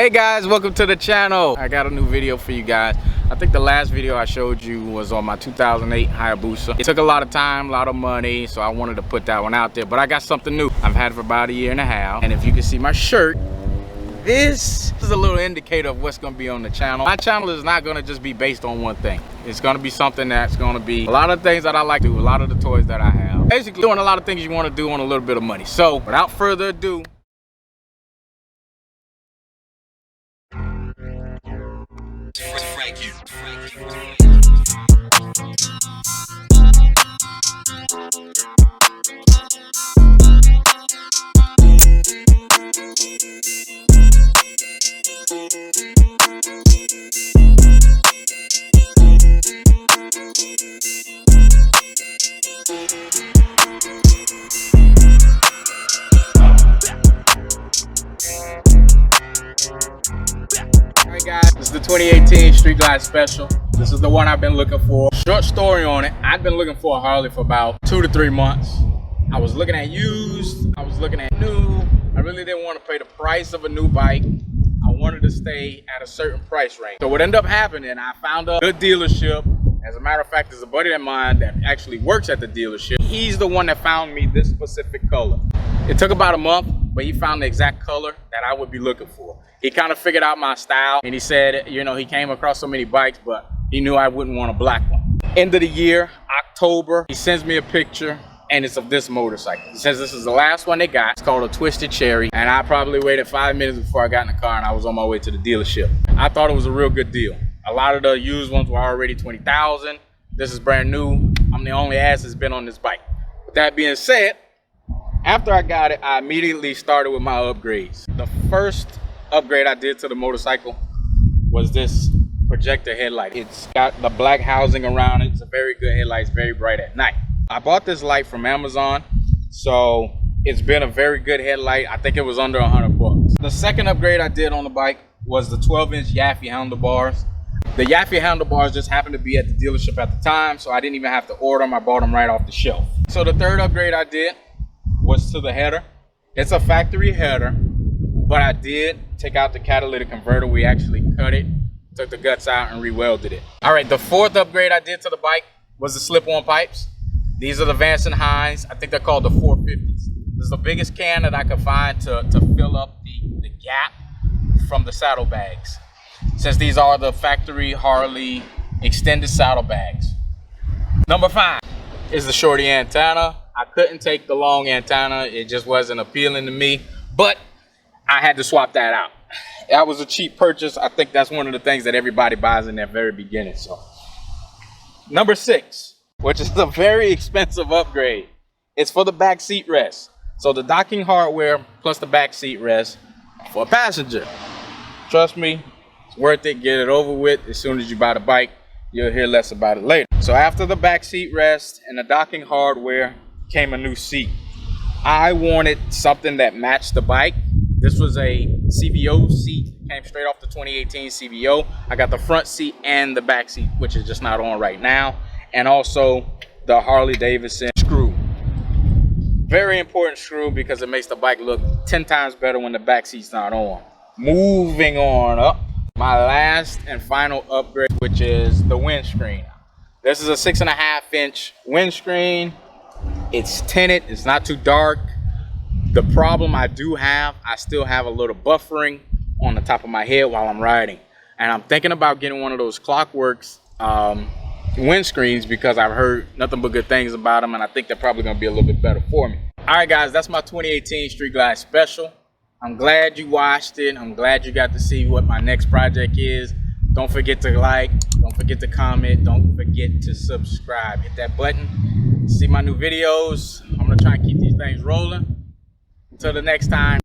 Hey guys, welcome to the channel. I got a new video for you guys. I think the last video I showed you was on my 2008 Hayabusa. It took a lot of time, a lot of money, so I wanted to put that one out there, but I got something new. I've had it for about a year and a half, and if you can see my shirt, this is a little indicator of what's gonna be on the channel. My channel is not gonna just be based on one thing. It's gonna be something that's gonna be a lot of things that I like to do, a lot of the toys that I have. Basically doing a lot of things you wanna do on a little bit of money. So without further ado, guys, this is the 2018 Street Glide Special. This is the one I've been looking for. Short story on it, I've been looking for a Harley for about 2 to 3 months. I was looking at used, I was looking at new. I really didn't want to pay the price of a new bike. I wanted to stay at a certain price range. So what ended up happening, I found a good dealership. As a matter of fact, there's a buddy of mine that actually works at the dealership. He's the one that found me this specific color. It took about a month, but he found the exact color that I would be looking for. He kind of figured out my style, and he said, you know, he came across so many bikes, but he knew I wouldn't want a black one. End of the year, October, he sends me a picture, and it's of this motorcycle. He says this is the last one they got. It's called a Twisted Cherry, and I probably waited 5 minutes before I got in the car, and I was on my way to the dealership. I thought it was a real good deal. A lot of the used ones were already $20,000. This is brand new. I'm the only ass that's been on this bike. With that being said, after I got it, I immediately started with my upgrades. The first upgrade I did to the motorcycle was this projector headlight. It's got the black housing around it. It's a very good headlight. It's very bright at night. I bought this light from Amazon, so it's been a very good headlight. I think it was under 100 bucks. The second upgrade I did on the bike was the 12-inch Yaffe handlebars. The Yaffe handlebars just happened to be at the dealership at the time, so I didn't even have to order them. I bought them right off the shelf. So the third upgrade I did was to the header. It's a factory header, but I did take out the catalytic converter. We actually cut it, took the guts out, and re-welded it. All right, the fourth upgrade I did to the bike was the slip-on pipes. These are the Vance & Hines. I think they're called the 450s. This is the biggest can that I could find to fill up the gap from the saddlebags, since these are the factory Harley extended saddlebags. Number 5 is the shorty antenna. I couldn't take the long antenna. It just wasn't appealing to me, but I had to swap that out. That was a cheap purchase. I think that's one of the things that everybody buys in their very beginning. So, number 6, which is a very expensive upgrade. It's for the back seat rest. So the docking hardware plus the back seat rest for a passenger. Trust me, it's worth it. Get it over with. As soon as you buy the bike, you'll hear less about it later. So after the back seat rest and the docking hardware came a new seat. I wanted something that matched the bike. This was a CVO seat, came straight off the 2018 CVO. I got the front seat and the back seat, which is just not on right now. And also the Harley Davidson screw. Very important screw because it makes the bike look 10 times better when the back seat's not on. Moving on up, my last and final upgrade, which is the windscreen. This is a 6.5-inch windscreen. It's tinted, it's not too dark. The problem I do have, I still have a little buffering on the top of my head while I'm riding. And I'm thinking about getting one of those Clockworks windscreens because I've heard nothing but good things about them, and I think they're probably gonna be a little bit better for me. All right guys, that's my 2018 Street Glide Special. I'm glad you watched it. I'm glad you got to see what my next project is. Don't forget to like, don't forget to comment, don't forget to subscribe. Hit that button, see my new videos. I'm gonna try and keep these things rolling. Until the next time.